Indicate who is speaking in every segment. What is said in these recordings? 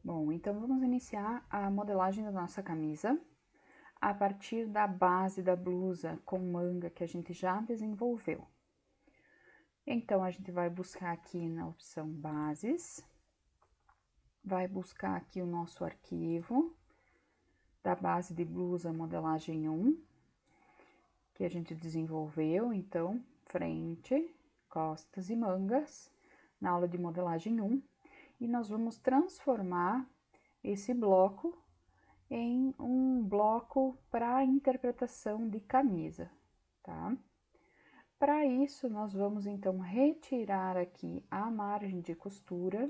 Speaker 1: Bom, então vamos iniciar a modelagem da nossa camisa a partir da base da blusa com manga que a gente já desenvolveu. Então, a gente vai buscar aqui na opção bases, vai buscar aqui o nosso arquivo da base de blusa modelagem 1, que a gente desenvolveu, então, frente, costas e mangas, na aula de modelagem 1, e nós vamos transformar esse bloco em um bloco para interpretação de camisa, tá? Para isso, nós vamos então retirar aqui a margem de costura,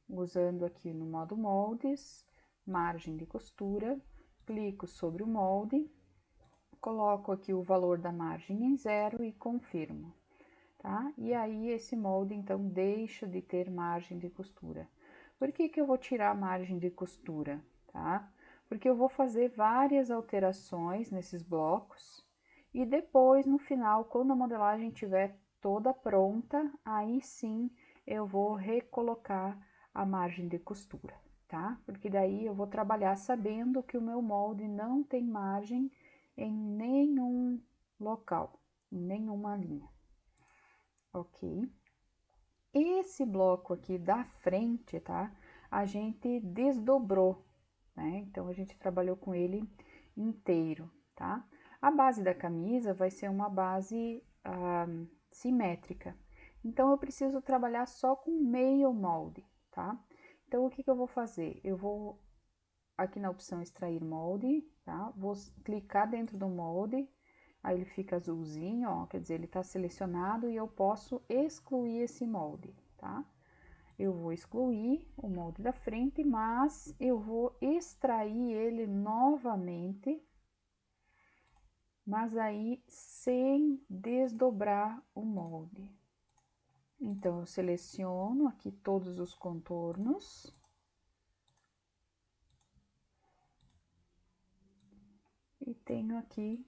Speaker 1: usando aqui no modo moldes, margem de costura, clico sobre o molde, coloco aqui o valor da margem em 0 e confirmo, tá? E aí, esse molde, então, deixa de ter margem de costura. Por que que eu vou tirar a margem de costura, tá? Porque eu vou fazer várias alterações nesses blocos e depois, no final, quando a modelagem estiver toda pronta, aí sim eu vou recolocar a margem de costura, tá? Porque daí eu vou trabalhar sabendo que o meu molde não tem margem em nenhum local, em nenhuma linha, ok? Esse bloco aqui da frente, tá? A gente desdobrou, né? Então, a gente trabalhou com ele inteiro, tá? A base da camisa vai ser uma base simétrica. Então, eu preciso trabalhar só com meio molde, tá? Então, o que que eu vou fazer? Eu vou aqui na opção extrair molde, tá? Vou clicar dentro do molde, aí ele fica azulzinho, ó, quer dizer, ele tá selecionado e eu posso excluir esse molde, tá? Eu vou excluir o molde da frente, mas eu vou extrair ele novamente, mas aí sem desdobrar o molde. Então, eu seleciono aqui todos os contornos. E tenho aqui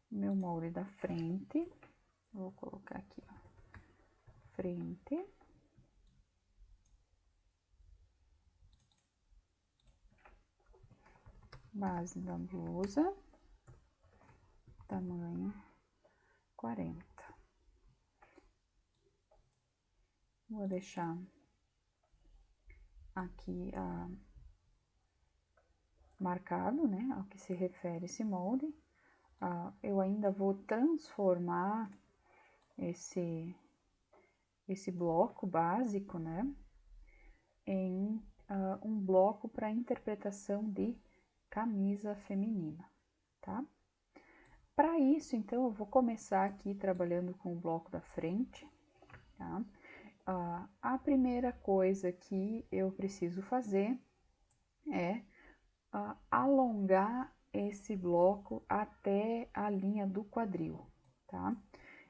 Speaker 1: meu molde da frente. Vou colocar aqui, ó, frente. Base da blusa, tamanho 40. Vou deixar aqui marcado, né, ao que se refere esse molde. Eu ainda vou transformar esse bloco básico, né, em um bloco para interpretação de camisa feminina, tá? Para isso, então, eu vou começar aqui trabalhando com o bloco da frente, tá? A primeira coisa que eu preciso fazer é alongar esse bloco até a linha do quadril, tá?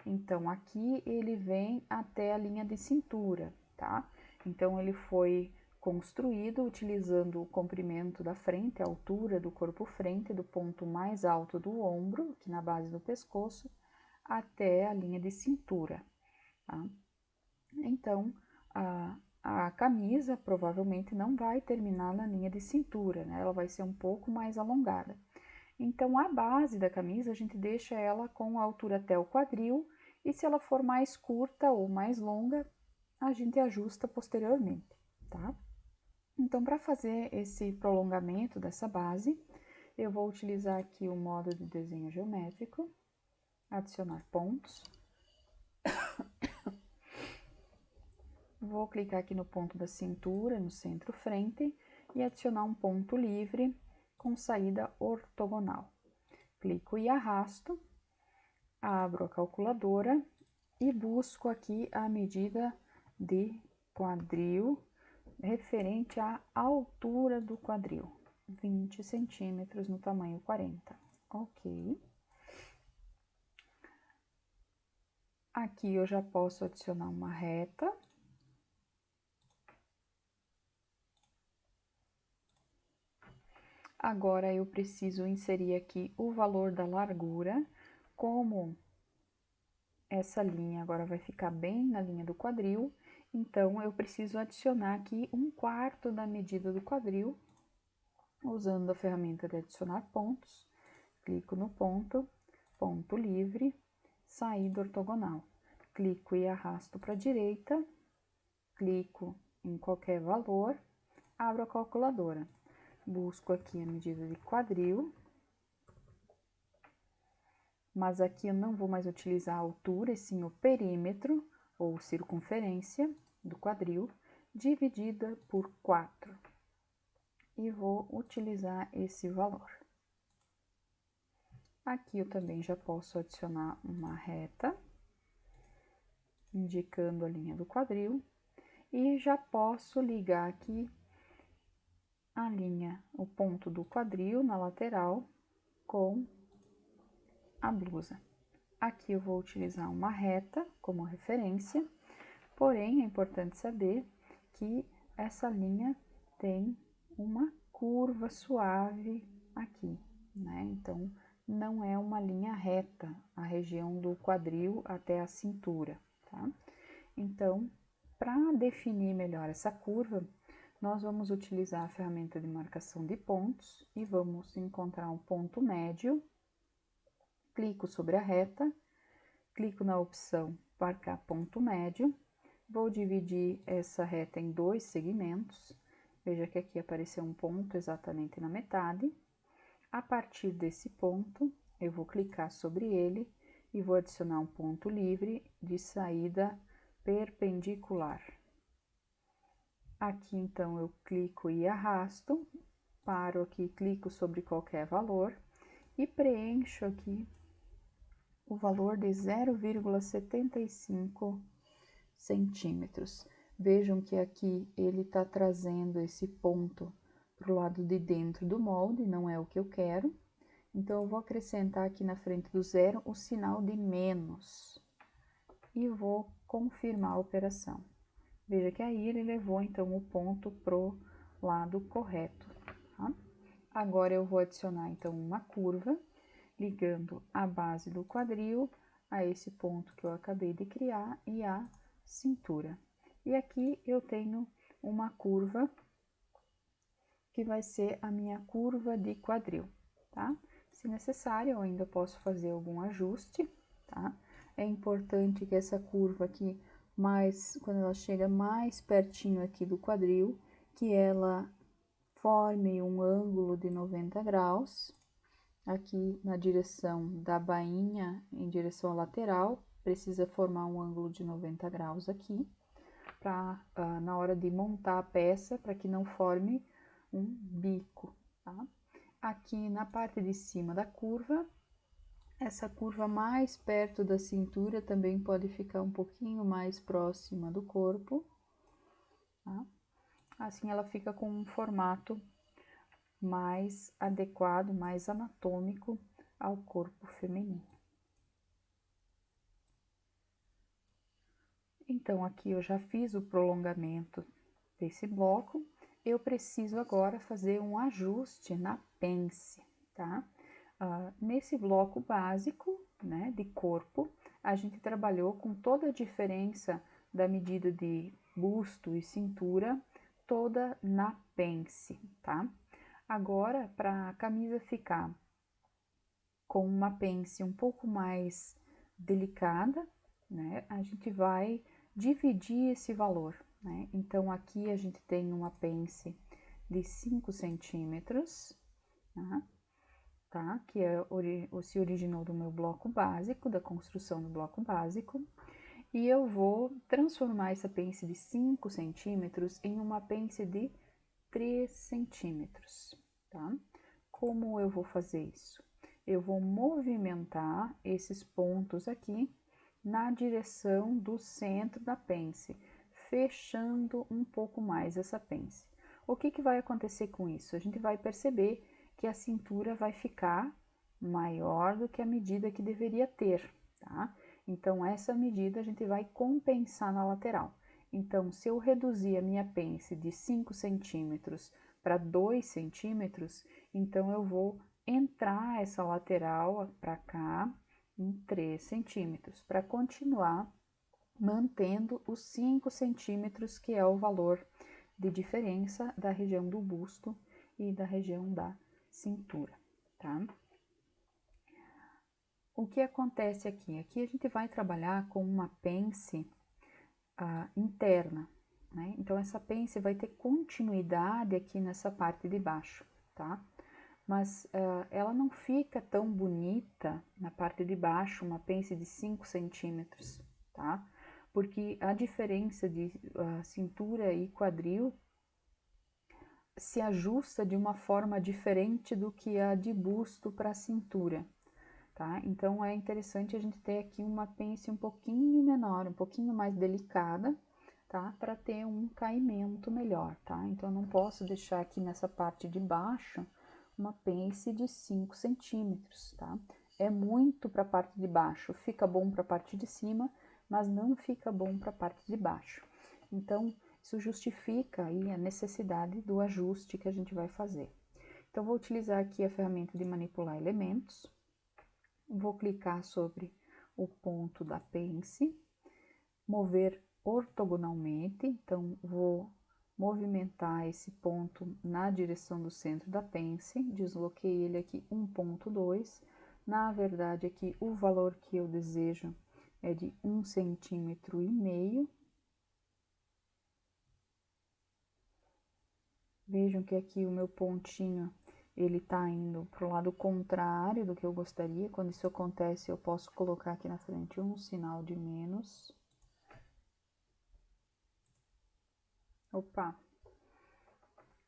Speaker 1: Então, aqui ele vem até a linha de cintura, tá? Então, ele foi construído utilizando o comprimento da frente, a altura do corpo frente, do ponto mais alto do ombro, aqui na base do pescoço, até a linha de cintura, tá? Então, a camisa provavelmente não vai terminar na linha de cintura, né? Ela vai ser um pouco mais alongada. Então, a base da camisa, a gente deixa ela com a altura até o quadril, e se ela for mais curta ou mais longa, a gente ajusta posteriormente, tá? Então, para fazer esse prolongamento dessa base, eu vou utilizar aqui o modo de desenho geométrico, adicionar pontos. Vou clicar aqui no ponto da cintura, no centro frente, e adicionar um ponto livre com saída ortogonal. Clico e arrasto, abro a calculadora e busco aqui a medida de quadril referente à altura do quadril, 20 centímetros no tamanho 40. Ok. Aqui eu já posso adicionar uma reta. Agora, eu preciso inserir aqui o valor da largura, como essa linha agora vai ficar bem na linha do quadril, Então, eu preciso adicionar aqui 1/4 da medida do quadril, usando a ferramenta de adicionar pontos. Clico no ponto, ponto livre, saída ortogonal. Clico e arrasto para a direita, clico em qualquer valor, abro a calculadora. Busco aqui a medida de quadril, mas aqui eu não vou mais utilizar a altura, e sim o perímetro, ou circunferência do quadril, dividida por 4. E vou utilizar esse valor. Aqui eu também já posso adicionar uma reta, indicando a linha do quadril, e já posso ligar aqui a linha, o ponto do quadril na lateral com a blusa. Aqui eu vou utilizar uma reta como referência, porém é importante saber que essa linha tem uma curva suave aqui, né? Então, não é uma linha reta a região do quadril até a cintura, tá? Então, para definir melhor essa curva, nós vamos utilizar a ferramenta de marcação de pontos e vamos encontrar um ponto médio, clico sobre a reta, clico na opção marcar ponto médio, vou dividir essa reta em 2 segmentos, veja que aqui apareceu um ponto exatamente na metade. A partir desse ponto, eu vou clicar sobre ele e vou adicionar um ponto livre de saída perpendicular. Aqui, então, eu clico e arrasto, paro aqui, clico sobre qualquer valor e preencho aqui o valor de 0,75 centímetros. Vejam que aqui ele está trazendo esse ponto para o lado de dentro do molde, não é o que eu quero. Então, eu vou acrescentar aqui na frente do zero o sinal de menos e vou confirmar a operação. Veja que aí ele levou, então, o ponto pro lado correto, tá? Agora, eu vou adicionar, então, uma curva, ligando a base do quadril a esse ponto que eu acabei de criar e a cintura. E aqui eu tenho uma curva que vai ser a minha curva de quadril, tá? Se necessário, eu ainda posso fazer algum ajuste, tá? É importante que essa curva aqui, quando ela chega mais pertinho aqui do quadril, que ela forme um ângulo de 90 graus, aqui na direção da bainha, em direção à lateral, precisa formar um ângulo de 90 graus aqui, na hora de montar a peça, para que não forme um bico, tá? Aqui na parte de cima da curva, essa curva mais perto da cintura também pode ficar um pouquinho mais próxima do corpo, tá? Assim ela fica com um formato mais adequado, mais anatômico ao corpo feminino. Então, aqui eu já fiz o prolongamento desse bloco, eu preciso agora fazer um ajuste na pence, tá? Nesse bloco básico, né, de corpo, a gente trabalhou com toda a diferença da medida de busto e cintura, toda na pence, tá? Agora, para a camisa ficar com uma pence um pouco mais delicada, né, a gente vai dividir esse valor, né? Então, aqui a gente tem uma pence de 5 centímetros, tá? Que se originou do meu bloco básico, da construção do bloco básico, e eu vou transformar essa pence de 5 centímetros em uma pence de 3 centímetros, tá? Como eu vou fazer isso? Eu vou movimentar esses pontos aqui na direção do centro da pence, fechando um pouco mais essa pence. O que vai acontecer com isso? A gente vai perceber que a cintura vai ficar maior do que a medida que deveria ter, tá? Então, essa medida a gente vai compensar na lateral. Então, se eu reduzir a minha pence de 5 centímetros para 2 centímetros, então eu vou entrar essa lateral para cá em 3 centímetros, para continuar mantendo os 5 centímetros, que é o valor de diferença da região do busto e da região da cintura, tá? O que acontece aqui? Aqui a gente vai trabalhar com uma pence interna, né? Então, essa pence vai ter continuidade aqui nessa parte de baixo, tá? Mas ela não fica tão bonita na parte de baixo, uma pence de 5 centímetros, tá? Porque a diferença de cintura e quadril se ajusta de uma forma diferente do que a de busto para a cintura, tá? Então, é interessante a gente ter aqui uma pence um pouquinho menor, um pouquinho mais delicada, tá? Para ter um caimento melhor, tá? Então, eu não posso deixar aqui nessa parte de baixo uma pence de 5 centímetros, tá? É muito para a parte de baixo, fica bom para a parte de cima, mas não fica bom para a parte de baixo. Então, isso justifica aí a necessidade do ajuste que a gente vai fazer. Então, vou utilizar aqui a ferramenta de manipular elementos. Vou clicar sobre o ponto da pence, mover ortogonalmente, então vou movimentar esse ponto na direção do centro da pence, desloquei ele aqui 1,2. Na verdade, aqui o valor que eu desejo é de 1,5 centímetro. Vejam que aqui o meu pontinho, ele tá indo pro lado contrário do que eu gostaria. Quando isso acontece, eu posso colocar aqui na frente um sinal de menos. Opa!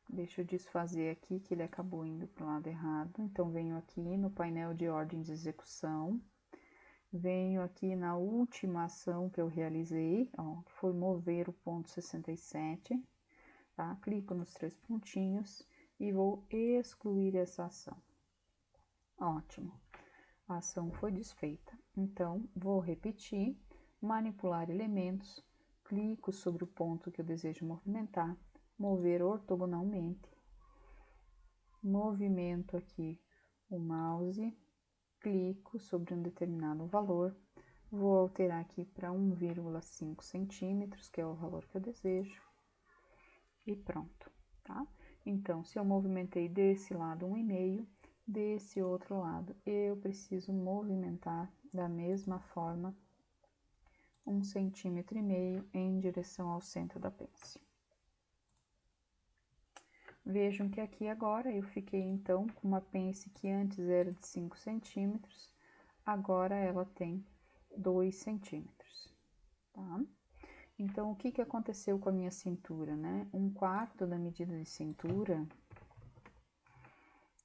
Speaker 1: Deixa eu desfazer aqui, que ele acabou indo pro lado errado. Então, venho aqui no painel de ordem de execução. Venho aqui na última ação que eu realizei, ó, que foi mover o ponto 67. Tá? Clico nos 3 pontinhos e vou excluir essa ação. Ótimo, a ação foi desfeita. Então, vou repetir, manipular elementos, clico sobre o ponto que eu desejo movimentar, mover ortogonalmente, movimento aqui o mouse, clico sobre um determinado valor, vou alterar aqui para 1,5 centímetros, que é o valor que eu desejo, e pronto, tá? Então, se eu movimentei desse lado 1,5, desse outro lado eu preciso movimentar da mesma forma 1,5 centímetro em direção ao centro da pence. Vejam que aqui agora eu fiquei então com uma pence que antes era de 5 centímetros, agora ela tem 2 centímetros, tá? Então, o que aconteceu com a minha cintura, né? 1/4 da medida de cintura,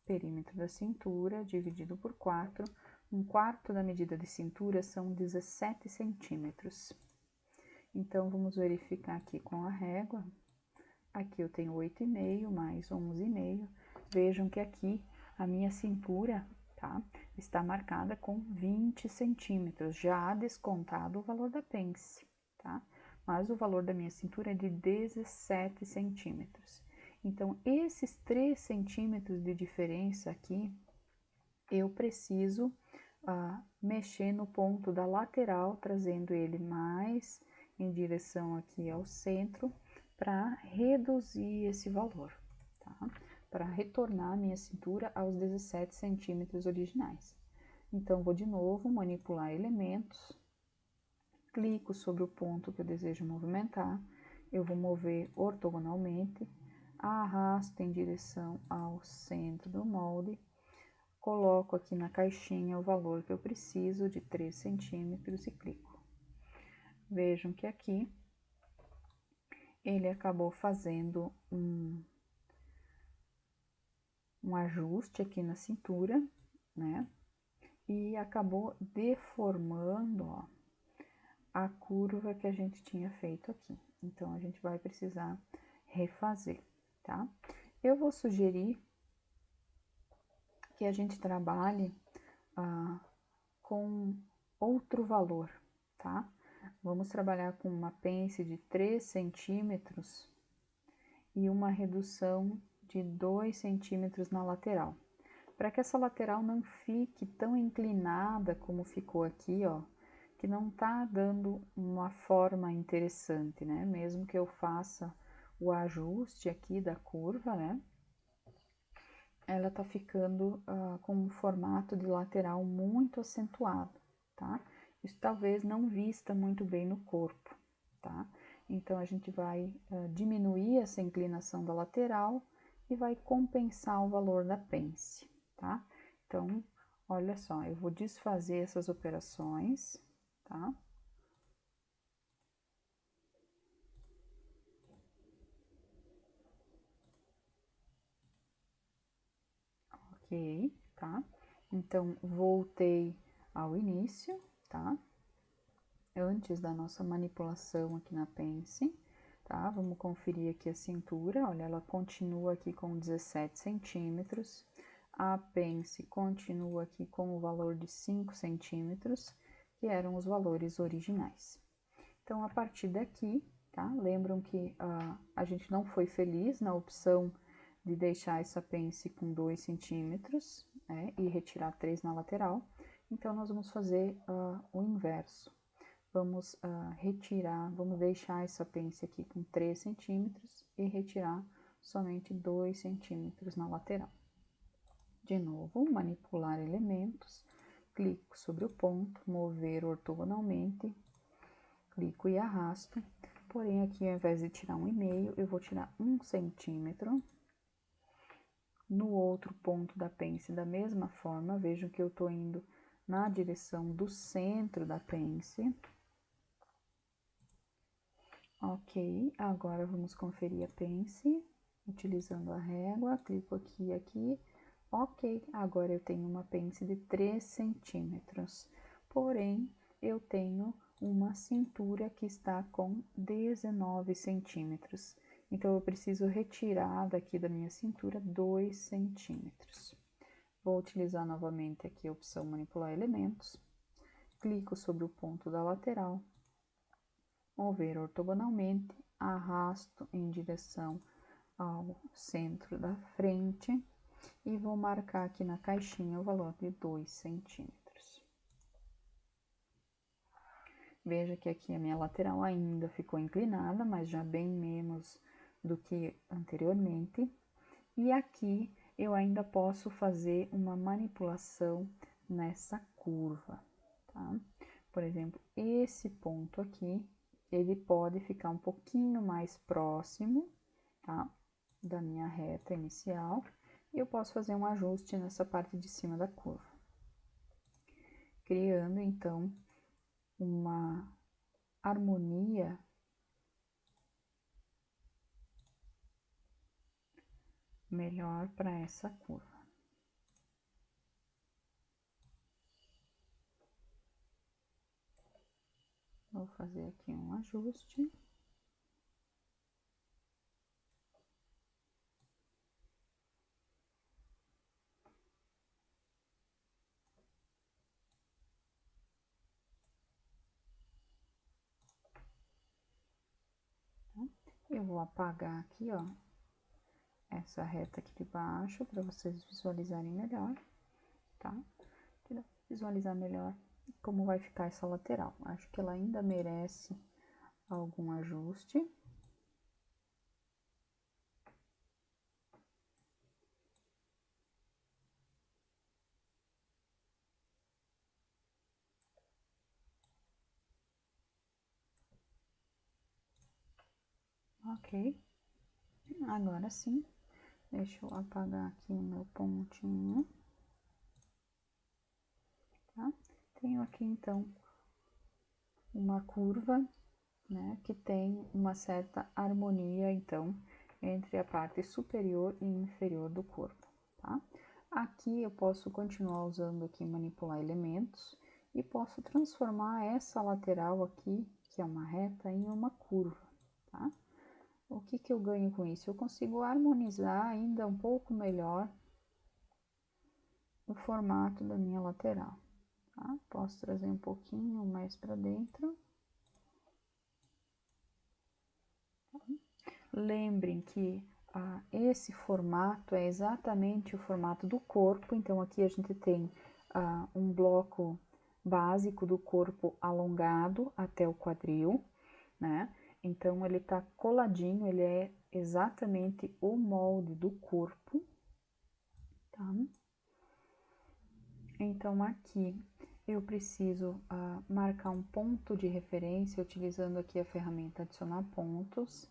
Speaker 1: perímetro da cintura, dividido por 4, 1/4 da medida de cintura são 17 centímetros. Então, vamos verificar aqui com a régua. Aqui eu tenho 8,5 mais 11,5. Vejam que aqui a minha cintura, tá? Está marcada com 20 centímetros, já descontado o valor da pence, tá? Mas o valor da minha cintura é de 17 centímetros. Então, esses 3 centímetros de diferença aqui, eu preciso mexer no ponto da lateral, trazendo ele mais em direção aqui ao centro, para reduzir esse valor, tá? Para retornar a minha cintura aos 17 centímetros originais. Então, vou de novo manipular elementos, clico sobre o ponto que eu desejo movimentar, eu vou mover ortogonalmente, arrasto em direção ao centro do molde, coloco aqui na caixinha o valor que eu preciso de 3 centímetros e clico. Vejam que aqui ele acabou fazendo um ajuste aqui na cintura, né? E acabou deformando, ó, a curva que a gente tinha feito aqui. Então, a gente vai precisar refazer, tá? Eu vou sugerir que a gente trabalhe com outro valor, tá? Vamos trabalhar com uma pence de 3 centímetros e uma redução de 2 centímetros na lateral. Para que essa lateral não fique tão inclinada como ficou aqui, ó, que não tá dando uma forma interessante, né? Mesmo que eu faça o ajuste aqui da curva, né? Ela tá ficando com um formato de lateral muito acentuado, tá? Isso talvez não vista muito bem no corpo, tá? Então, a gente vai diminuir essa inclinação da lateral e vai compensar o valor da pence, tá? Então, olha só, eu vou desfazer essas operações, tá? Ok, tá? Então, voltei ao início, tá? Antes da nossa manipulação aqui na pence, tá? Vamos conferir aqui a cintura, olha, ela continua aqui com 17 centímetros, a pence continua aqui com o valor de 5 centímetros, que eram os valores originais. Então, a partir daqui, tá? Lembram que a gente não foi feliz na opção de deixar essa pence com 2 centímetros, né? E retirar 3 na lateral. Então, nós vamos fazer o inverso. Vamos retirar, vamos deixar essa pence aqui com 3 centímetros e retirar somente 2 centímetros na lateral. De novo, manipular elementos, clico sobre o ponto, mover ortogonalmente, clico e arrasto, porém aqui ao invés de tirar 1,5, eu vou tirar 1 centímetro. No outro ponto da pence, da mesma forma, vejam que eu tô indo na direção do centro da pence. Ok, agora vamos conferir a pence, utilizando a régua, clico aqui e aqui. Ok, agora eu tenho uma pence de 3 centímetros, porém, eu tenho uma cintura que está com 19 centímetros. Então, eu preciso retirar daqui da minha cintura 2 centímetros. Vou utilizar novamente aqui a opção manipular elementos. Clico sobre o ponto da lateral, mover ortogonalmente, arrasto em direção ao centro da frente e vou marcar aqui na caixinha o valor de 2 centímetros. Veja que aqui a minha lateral ainda ficou inclinada, mas já bem menos do que anteriormente. E aqui eu ainda posso fazer uma manipulação nessa curva, tá? Por exemplo, esse ponto aqui, ele pode ficar um pouquinho mais próximo, tá? Da minha reta inicial. E eu posso fazer um ajuste nessa parte de cima da curva. Criando, então, uma harmonia melhor para essa curva. Vou fazer aqui um ajuste. Eu vou apagar aqui, ó, essa reta aqui de baixo, para vocês visualizarem melhor, tá? Visualizar melhor como vai ficar essa lateral. Acho que ela ainda merece algum ajuste. Ok. Agora sim, deixa eu apagar aqui o meu pontinho. Tá? Tenho aqui, então, uma curva, né, que tem uma certa harmonia, então, entre a parte superior e inferior do corpo, tá? Aqui eu posso continuar usando aqui manipular elementos e posso transformar essa lateral aqui, que é uma reta, em uma curva, tá? O que que eu ganho com isso? Eu consigo harmonizar ainda um pouco melhor o formato da minha lateral, tá? Posso trazer um pouquinho mais para dentro. Lembrem que esse formato é exatamente o formato do corpo, então aqui a gente tem um bloco básico do corpo alongado até o quadril, né? Então, ele tá coladinho, ele é exatamente o molde do corpo, tá? Então, aqui eu preciso marcar um ponto de referência, utilizando aqui a ferramenta adicionar pontos.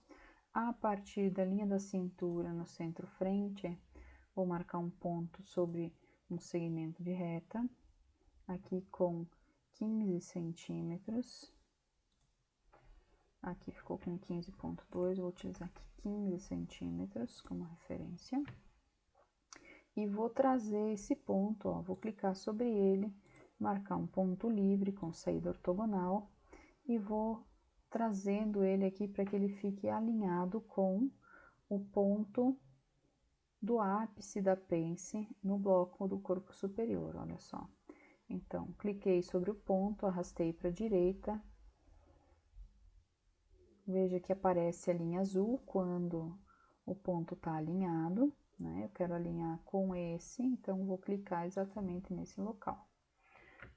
Speaker 1: A partir da linha da cintura no centro-frente, vou marcar um ponto sobre um segmento de reta, aqui com 15 centímetros. Aqui ficou com 15,2, vou utilizar aqui 15 centímetros como referência. E vou trazer esse ponto, ó, vou clicar sobre ele, marcar um ponto livre com saída ortogonal e vou trazendo ele aqui para que ele fique alinhado com o ponto do ápice da pence no bloco do corpo superior, olha só. Então, cliquei sobre o ponto, arrastei para a direita. Veja que aparece a linha azul quando o ponto está alinhado, né? Eu quero alinhar com esse, então vou clicar exatamente nesse local,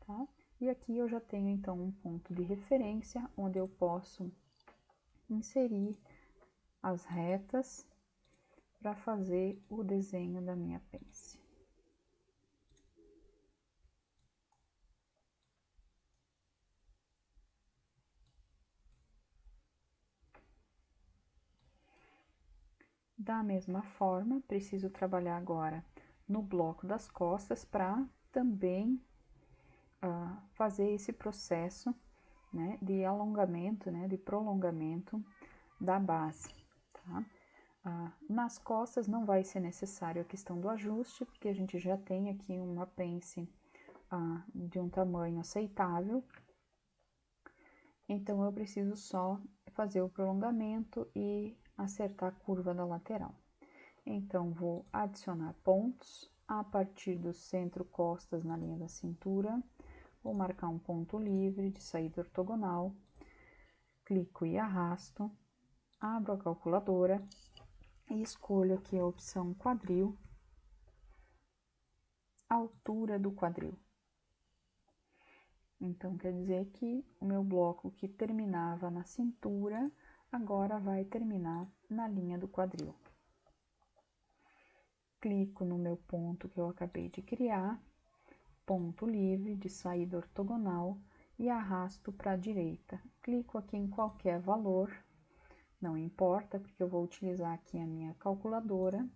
Speaker 1: tá? E aqui eu já tenho, então, um ponto de referência, onde eu posso inserir as retas para fazer o desenho da minha pence. Da mesma forma, preciso trabalhar agora no bloco das costas para também fazer esse processo, né, de alongamento, né, de prolongamento da base, tá? Nas costas não vai ser necessário a questão do ajuste, porque a gente já tem aqui uma pence de um tamanho aceitável. Então, eu preciso só fazer o prolongamento e acertar a curva da lateral. Então, vou adicionar pontos a partir do centro costas na linha da cintura. Vou marcar um ponto livre de saída ortogonal. Clico e arrasto. Abro a calculadora e escolho aqui a opção quadril, altura do quadril. Então, quer dizer que o meu bloco que terminava na cintura, agora vai terminar na linha do quadril. Clico no meu ponto que eu acabei de criar, ponto livre de saída ortogonal e arrasto para a direita. Clico aqui em qualquer valor, não importa, porque eu vou utilizar aqui a minha calculadora.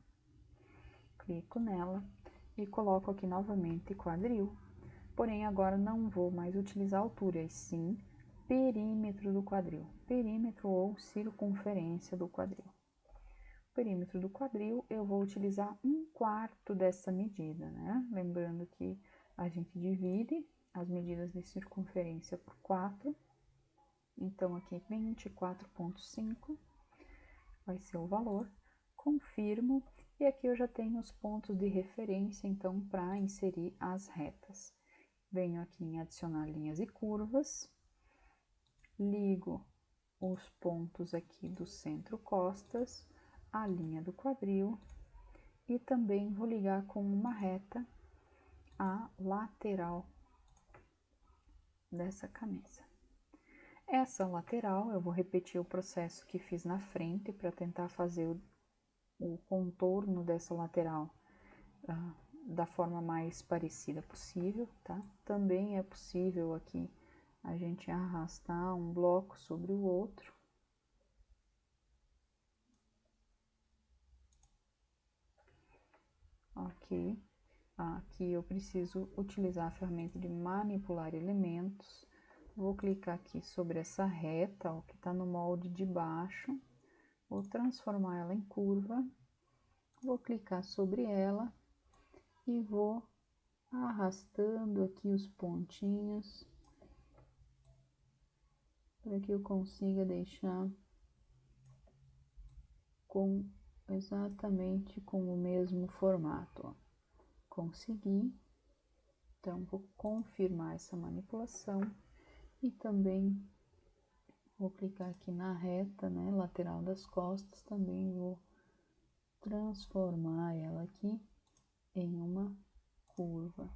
Speaker 1: Clico nela e coloco aqui novamente quadril. Porém, agora não vou mais utilizar altura, e sim perímetro do quadril. Perímetro ou circunferência do quadril. O perímetro do quadril, eu vou utilizar 1/4 dessa medida, né? Lembrando que a gente divide as medidas de circunferência por 4. Então, aqui 24,5 vai ser o valor. Confirmo. E aqui eu já tenho os pontos de referência, então, para inserir as retas. Venho aqui em adicionar linhas e curvas, ligo os pontos aqui do centro costas, a linha do quadril e também vou ligar com uma reta a lateral dessa camisa. Essa lateral eu vou repetir o processo que fiz na frente para tentar fazer o contorno dessa lateral da forma mais parecida possível, tá? Também é possível aqui a gente arrastar um bloco sobre o outro. Ok. Aqui eu preciso utilizar a ferramenta de manipular elementos. Vou clicar aqui sobre essa reta, ó, que está no molde de baixo. Vou transformar ela em curva. Vou clicar sobre ela e vou arrastando aqui os pontinhos para que eu consiga deixar exatamente com o mesmo formato, ó. Consegui. Então, vou confirmar essa manipulação e também vou clicar aqui na reta, né, lateral das costas, também vou transformar ela aqui em uma curva.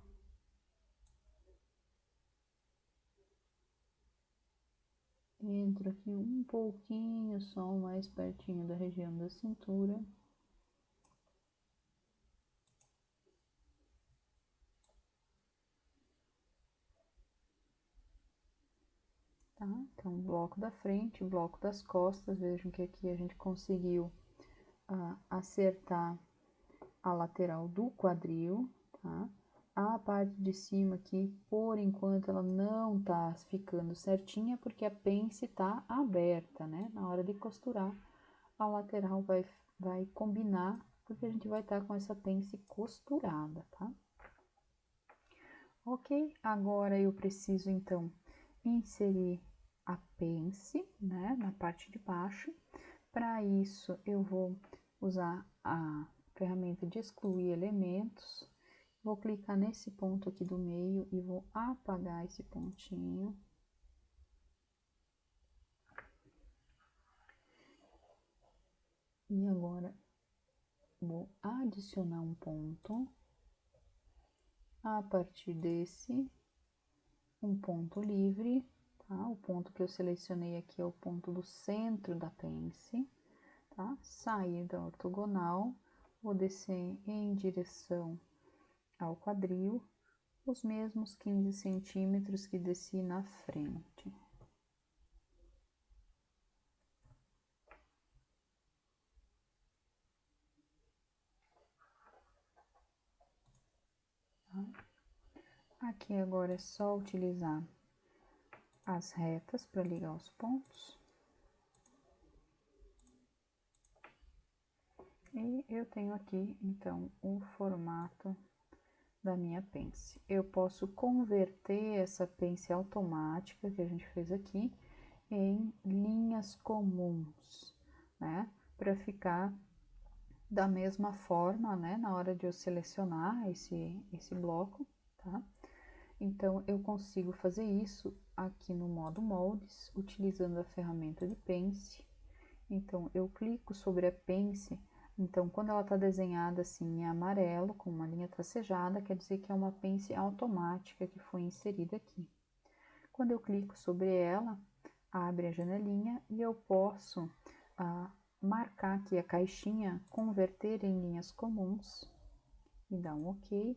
Speaker 1: Entro aqui um pouquinho só mais pertinho da região da cintura. Tá? Então, bloco da frente, bloco das costas. Vejam que aqui a gente conseguiu acertar a lateral do quadril, tá? A parte de cima aqui, por enquanto, ela não tá ficando certinha, porque a pence tá aberta, né? Na hora de costurar, a lateral vai combinar, porque a gente vai estar com essa pence costurada, tá? Ok, agora eu preciso, então, inserir a pence, né, na parte de baixo. Para isso, eu vou usar a ferramenta de excluir elementos. Vou clicar nesse ponto aqui do meio e vou apagar esse pontinho. E agora, vou adicionar um ponto. A partir desse, um ponto livre, tá? O ponto que eu selecionei aqui é o ponto do centro da pence, tá? Sair da ortogonal, vou descer em direção ao quadril, os mesmos 15 centímetros que desci na frente. Tá? Aqui agora é só utilizar as retas para ligar os pontos. E eu tenho aqui, então, o formato da minha pence. Eu posso converter essa pence automática que a gente fez aqui em linhas comuns, né? Para ficar da mesma forma, né? Na hora de eu selecionar esse bloco, tá? Então, eu consigo fazer isso aqui no modo moldes, utilizando a ferramenta de pence. Então, eu clico sobre a pence. Então, quando ela está desenhada assim em amarelo, com uma linha tracejada, quer dizer que é uma pence automática que foi inserida aqui. Quando eu clico sobre ela, abre a janelinha e eu posso marcar aqui a caixinha, converter em linhas comuns e dar um OK.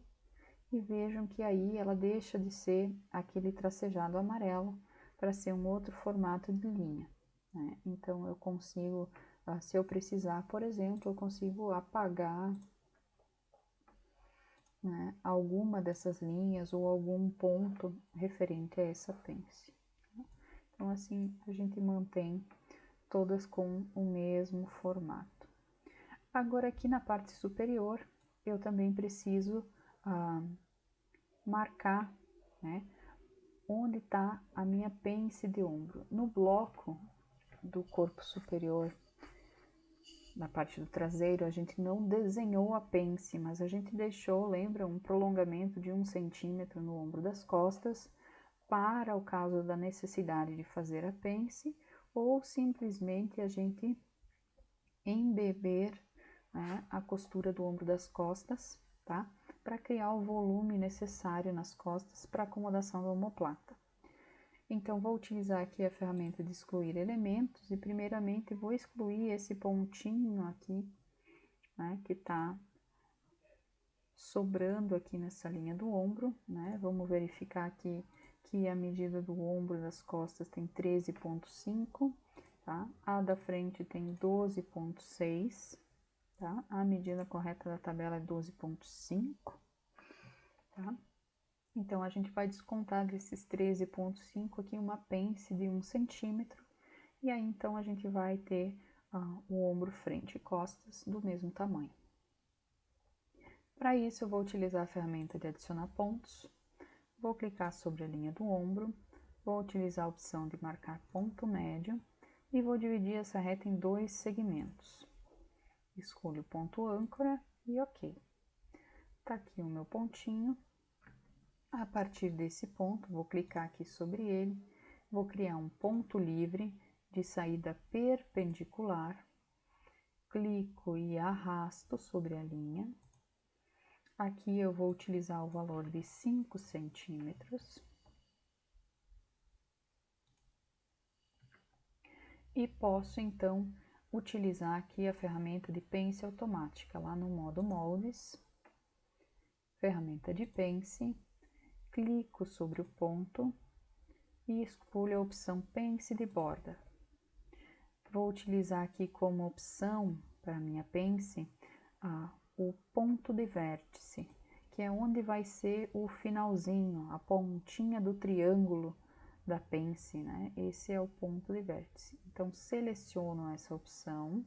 Speaker 1: E vejam que aí ela deixa de ser aquele tracejado amarelo para ser um outro formato de linha, né? Então, eu consigo, se eu precisar, por exemplo, eu consigo apagar, né, alguma dessas linhas ou algum ponto referente a essa pence. Então, assim, a gente mantém todas com o mesmo formato. Agora, aqui na parte superior, eu também preciso marcar, né, onde está a minha pence de ombro. No bloco do corpo superior, na parte do traseiro, a gente não desenhou a pence, mas a gente deixou, lembra, um prolongamento de 1 centímetro no ombro das costas, para o caso da necessidade de fazer a pence, ou simplesmente a gente embeber, né, a costura do ombro das costas, tá? Para criar o volume necessário nas costas para acomodação da omoplata. Então, vou utilizar aqui a ferramenta de excluir elementos e primeiramente vou excluir esse pontinho aqui, né, que tá sobrando aqui nessa linha do ombro, né? Vamos verificar aqui que a medida do ombro das costas tem 13,5, tá? A da frente tem 12,6, tá? A medida correta da tabela é 12,5, tá? Então, a gente vai descontar desses 13,5 aqui uma pence de 1 centímetro, e aí, então, a gente vai ter o ombro frente e costas do mesmo tamanho. Para isso, eu vou utilizar a ferramenta de adicionar pontos, vou clicar sobre a linha do ombro, vou utilizar a opção de marcar ponto médio, e vou dividir essa reta em 2 segmentos. Escolho o ponto âncora e OK. Tá aqui o meu pontinho. A partir desse ponto, vou clicar aqui sobre ele, vou criar um ponto livre de saída perpendicular, clico e arrasto sobre a linha. Aqui eu vou utilizar o valor de 5 centímetros. e posso então utilizar aqui a ferramenta de pence automática, lá no modo moldes, ferramenta de pence, clico sobre o ponto e escolho a opção pence de borda. Vou utilizar aqui como opção para minha pence o ponto de vértice, que é onde vai ser o finalzinho, a pontinha do triângulo da pence, né? Esse é o ponto de vértice. Então, seleciono essa opção,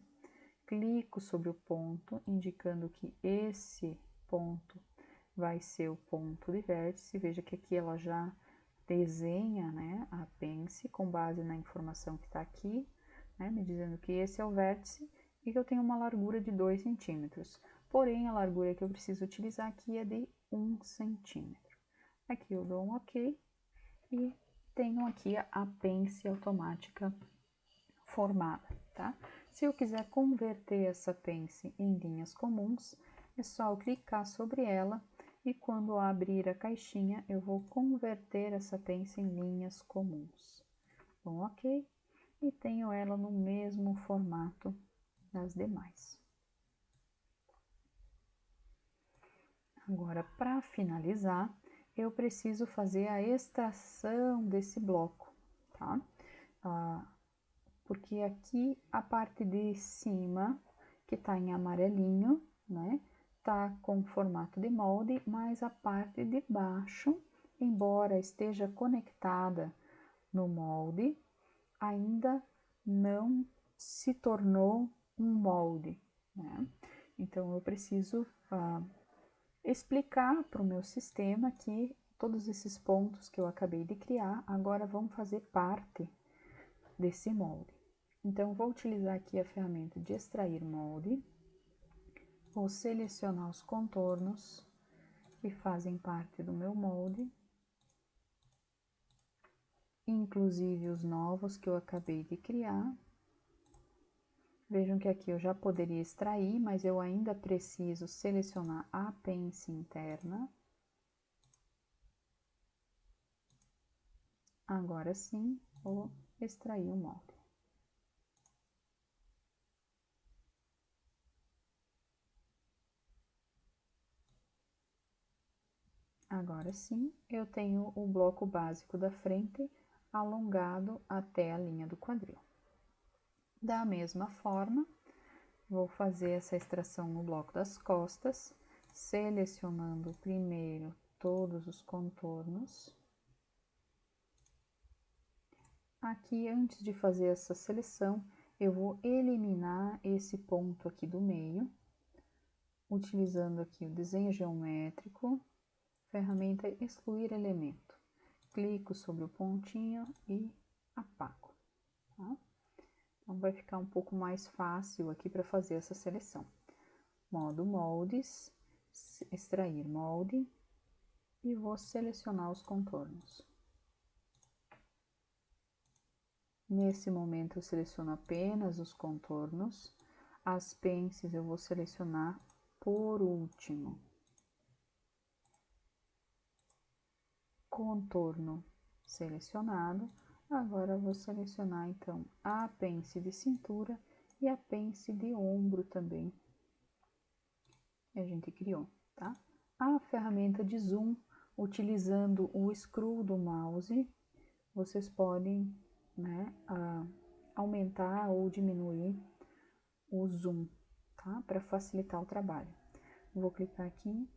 Speaker 1: clico sobre o ponto, indicando que esse ponto vai ser o ponto de vértice. Veja que aqui ela já desenha, né, a pence com base na informação que está aqui, né, me dizendo que esse é o vértice e que eu tenho uma largura de 2 centímetros. Porém, a largura que eu preciso utilizar aqui é de 1 centímetro. Aqui eu dou um OK e tenho aqui a pence automática formada, tá? Se eu quiser converter essa pence em linhas comuns, é só eu clicar sobre ela e quando abrir a caixinha, eu vou converter essa pence em linhas comuns. Bom, OK? E tenho ela no mesmo formato das demais. Agora, para finalizar, eu preciso fazer a extração desse bloco, tá? Porque aqui a parte de cima, que tá em amarelinho, né? Tá com formato de molde, mas a parte de baixo, embora esteja conectada no molde, ainda não se tornou um molde, né? Então, eu preciso explicar para o meu sistema que todos esses pontos que eu acabei de criar agora vão fazer parte desse molde. Então, vou utilizar aqui a ferramenta de extrair molde, vou selecionar os contornos que fazem parte do meu molde, inclusive os novos que eu acabei de criar. Vejam que aqui eu já poderia extrair, mas eu ainda preciso selecionar a pence interna. Agora sim, vou extrair o molde. Agora sim, eu tenho o bloco básico da frente alongado até a linha do quadril. Da mesma forma, vou fazer essa extração no bloco das costas, selecionando primeiro todos os contornos. Aqui, antes de fazer essa seleção, eu vou eliminar esse ponto aqui do meio, utilizando aqui o desenho geométrico, ferramenta excluir elemento. Clico sobre o pontinho e apago, tá? Então, vai ficar um pouco mais fácil aqui para fazer essa seleção. Modo moldes, extrair molde e vou selecionar os contornos. Nesse momento, eu seleciono apenas os contornos. As pences eu vou selecionar por último. Contorno selecionado. Agora, eu vou selecionar, então, a pence de cintura e a pence de ombro também, que a gente criou, tá? A ferramenta de zoom, utilizando o scroll do mouse, vocês podem, né, aumentar ou diminuir o zoom, tá? Para facilitar o trabalho. Vou clicar aqui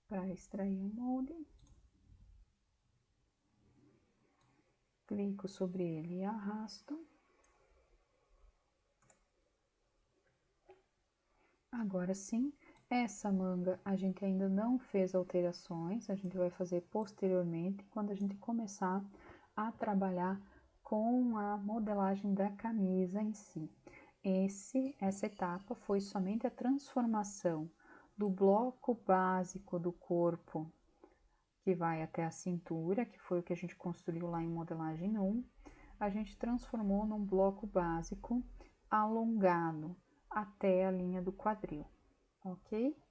Speaker 1: para extrair o molde. Clico sobre ele e arrasto. Agora sim, essa manga a gente ainda não fez alterações, a gente vai fazer posteriormente, quando a gente começar a trabalhar com a modelagem da camisa em si. Essa etapa foi somente a transformação do bloco básico do corpo, que vai até a cintura, que foi o que a gente construiu lá em modelagem 1, a gente transformou num bloco básico alongado até a linha do quadril, ok?